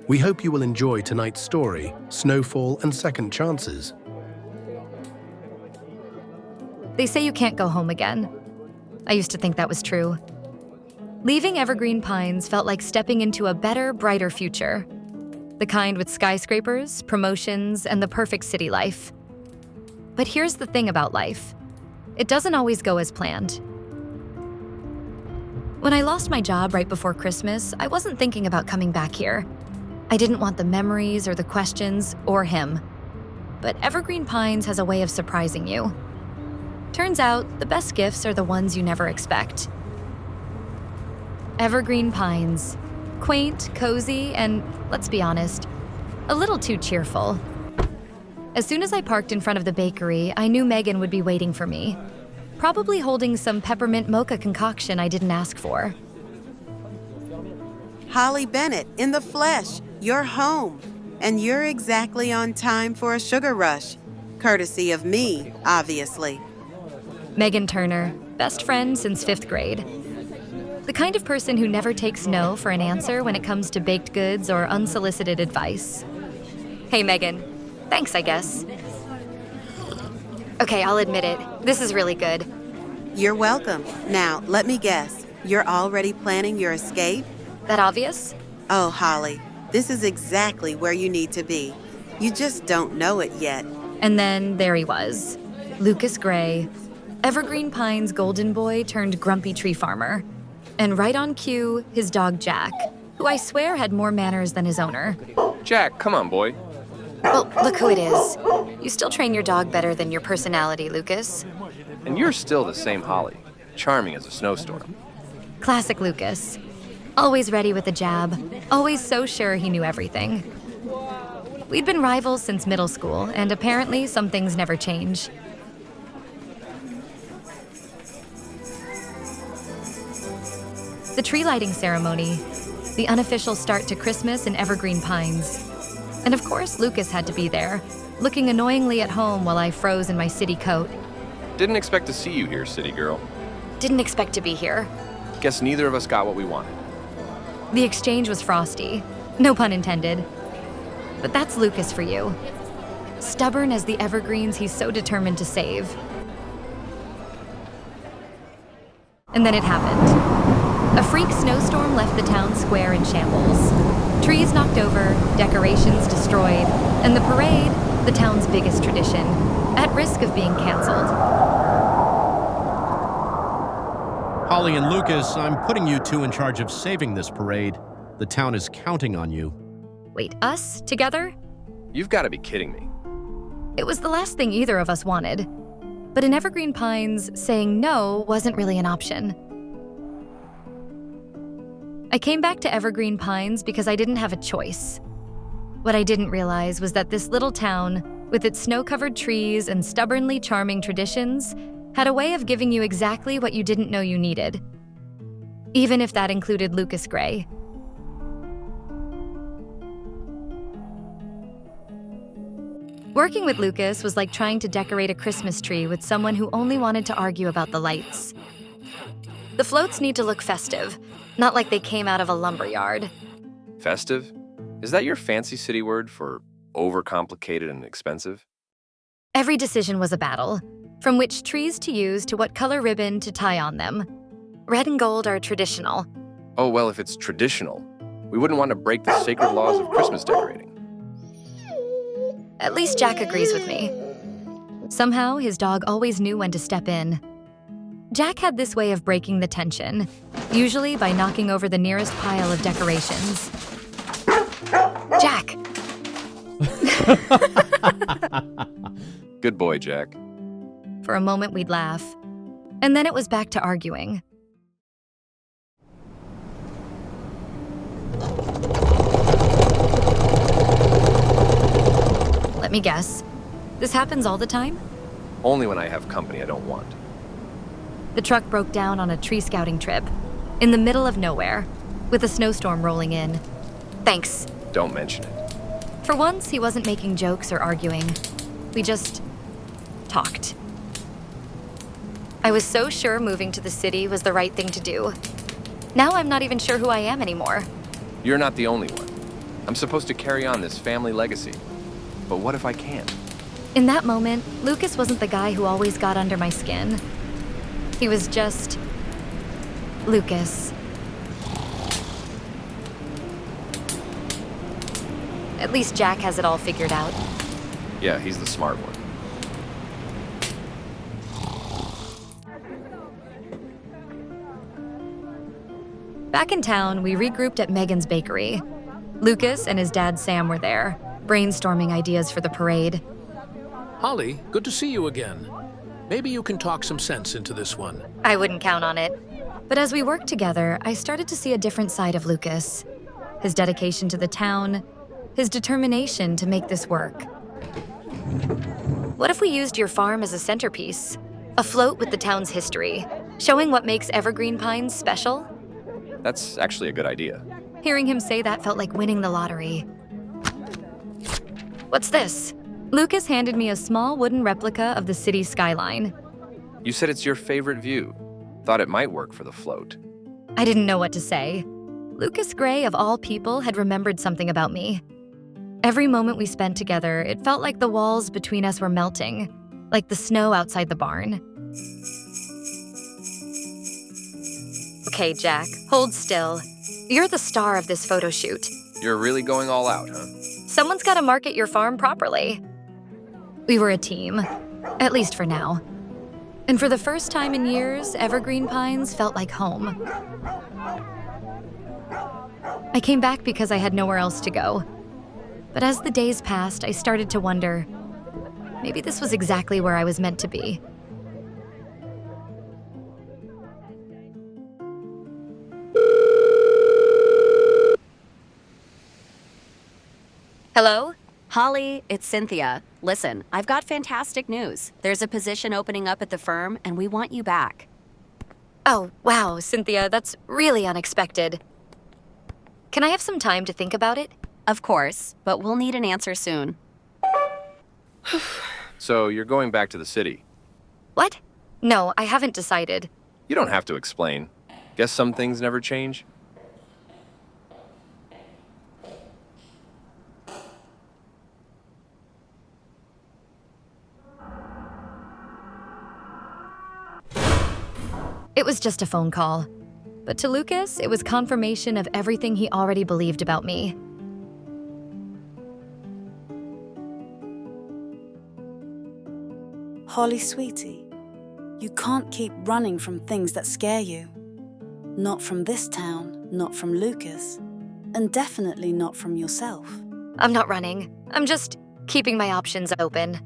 We hope you will enjoy tonight's story, Snowfall and Second Chances. They say you can't go home again. I used to think that was true. Leaving Evergreen Pines felt like stepping into a better, brighter future. The kind with skyscrapers, promotions, and the perfect city life. But here's the thing about life. It doesn't always go as planned. When I lost my job right before Christmas, I wasn't thinking about coming back here. I didn't want the memories or the questions or him. But Evergreen Pines has a way of surprising you. Turns out, the best gifts are the ones you never expect. Evergreen Pines. Quaint, cozy, and, let's be honest, a little too cheerful. As soon as I parked in front of the bakery, I knew Megan would be waiting for me, probably holding some peppermint mocha concoction I didn't ask for. Holly Bennett, in the flesh, you're home. And you're exactly on time for a sugar rush. Courtesy of me, obviously. Megan Turner, best friend since 5th grade. The kind of person who never takes no for an answer when it comes to baked goods or unsolicited advice. Hey, Megan. Thanks, I guess. Okay, I'll admit it. This is really good. You're welcome. Now, let me guess. You're already planning your escape? That obvious? Oh, Holly, this is exactly where you need to be. You just don't know it yet. And then there he was. Lucas Gray, Evergreen Pines golden boy turned grumpy tree farmer. And right on cue, his dog Jack, who I swear had more manners than his owner. Jack, come on, boy. Oh, look who it is. You still train your dog better than your personality, Lucas. And you're still the same Holly, charming as a snowstorm. Classic Lucas. Always ready with a jab, always so sure he knew everything. We'd been rivals since middle school, and apparently some things never change. The tree lighting ceremony, the unofficial start to Christmas in Evergreen Pines. And of course, Lucas had to be there, looking annoyingly at home while I froze in my city coat. Didn't expect to see you here, city girl. Didn't expect to be here. Guess neither of us got what we wanted. The exchange was frosty, no pun intended. But that's Lucas for you. Stubborn as the evergreens he's so determined to save. And then it happened. A freak snowstorm left the town square in shambles. Trees knocked over, decorations destroyed, and the parade, the town's biggest tradition, at risk of being canceled. Holly and Lucas, I'm putting you two in charge of saving this parade. The town is counting on you. Wait, us? Together? You've got to be kidding me. It was the last thing either of us wanted. But in Evergreen Pines, saying no wasn't really an option. I came back to Evergreen Pines because I didn't have a choice. What I didn't realize was that this little town, with its snow-covered trees and stubbornly charming traditions, had a way of giving you exactly what you didn't know you needed. Even if that included Lucas Gray. Working with Lucas was like trying to decorate a Christmas tree with someone who only wanted to argue about the lights. The floats need to look festive, not like they came out of a lumberyard. Festive? Is that your fancy city word for overcomplicated and expensive? Every decision was a battle, from which trees to use to what color ribbon to tie on them. Red and gold are traditional. Oh, well, if it's traditional, we wouldn't want to break the sacred laws of Christmas decorating. At least Jack agrees with me. Somehow, his dog always knew when to step in. Jack had this way of breaking the tension, usually by knocking over the nearest pile of decorations. Jack! Good boy, Jack. For a moment, we'd laugh. And then it was back to arguing. Let me guess. This happens all the time? Only when I have company I don't want. The truck broke down on a tree scouting trip, in the middle of nowhere, with a snowstorm rolling in. Thanks. Don't mention it. For once, he wasn't making jokes or arguing. We just talked. I was so sure moving to the city was the right thing to do. Now I'm not even sure who I am anymore. You're not the only one. I'm supposed to carry on this family legacy. But what if I can't? In that moment, Lucas wasn't the guy who always got under my skin. He was just Lucas. At least Jack has it all figured out. Yeah, he's the smart one. Back in town, we regrouped at Megan's bakery. Lucas and his dad Sam were there, brainstorming ideas for the parade. Holly, good to see you again. Maybe you can talk some sense into this one. I wouldn't count on it. But as we worked together, I started to see a different side of Lucas. His dedication to the town, his determination to make this work. What if we used your farm as a centerpiece? A float with the town's history, showing what makes Evergreen Pines special? That's actually a good idea. Hearing him say that felt like winning the lottery. What's this? Lucas handed me a small wooden replica of the city skyline. You said it's your favorite view. Thought it might work for the float. I didn't know what to say. Lucas Gray, of all people, had remembered something about me. Every moment we spent together, it felt like the walls between us were melting, like the snow outside the barn. Okay, Jack, hold still. You're the star of this photo shoot. You're really going all out, huh? Someone's got to market your farm properly. We were a team, at least for now. And for the first time in years, Evergreen Pines felt like home. I came back because I had nowhere else to go. But as the days passed, I started to wonder, maybe this was exactly where I was meant to be. Hello? Holly, it's Cynthia. Listen, I've got fantastic news. There's a position opening up at the firm, and we want you back. Oh, wow, Cynthia, that's really unexpected. Can I have some time to think about it? Of course, but we'll need an answer soon. So you're going back to the city. What? No, I haven't decided. You don't have to explain. Guess some things never change. It was just a phone call. But to Lucas, it was confirmation of everything he already believed about me. Holly, sweetie, you can't keep running from things that scare you. Not from this town, not from Lucas, and definitely not from yourself. I'm not running. I'm just keeping my options open.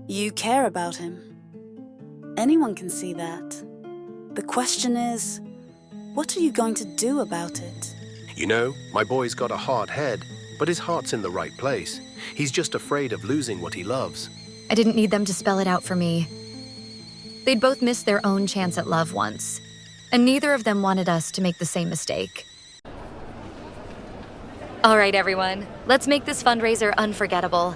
You care about him. Anyone can see that. The question is, what are you going to do about it? You know, my boy's got a hard head, but his heart's in the right place. He's just afraid of losing what he loves. I didn't need them to spell it out for me. They'd both missed their own chance at love once, and neither of them wanted us to make the same mistake. All right, everyone, let's make this fundraiser unforgettable.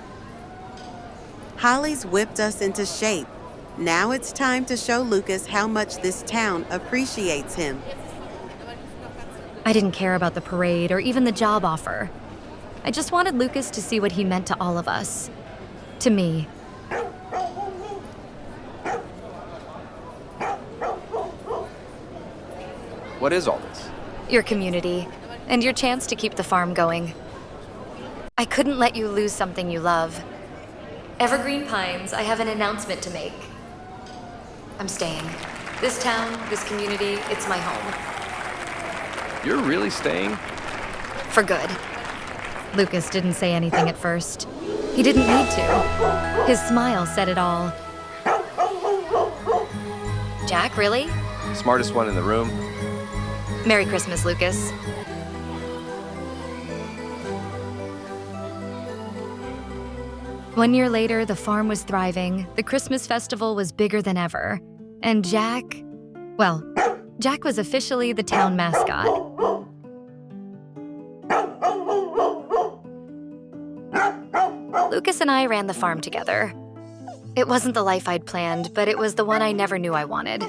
Holly's whipped us into shape. Now it's time to show Lucas how much this town appreciates him. I didn't care about the parade or even the job offer. I just wanted Lucas to see what he meant to all of us. To me. What is all this? Your community, and your chance to keep the farm going. I couldn't let you lose something you love. Evergreen Pines, I have an announcement to make. I'm staying. This town, this community, it's my home. You're really staying? For good. Lucas didn't say anything at first. He didn't need to. His smile said it all. Jack, really? Smartest one in the room. Merry Christmas, Lucas. One year later, the farm was thriving, the Christmas festival was bigger than ever, and Jack was officially the town mascot. Lucas and I ran the farm together. It wasn't the life I'd planned, but it was the one I never knew I wanted.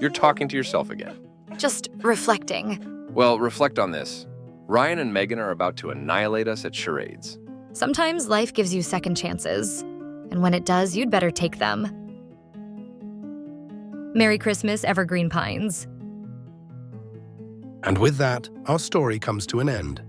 You're talking to yourself again. Just reflecting. Well, reflect on this. Ryan and Megan are about to annihilate us at charades. Sometimes life gives you second chances, and when it does, you'd better take them. Merry Christmas, Evergreen Pines. And with that, our story comes to an end.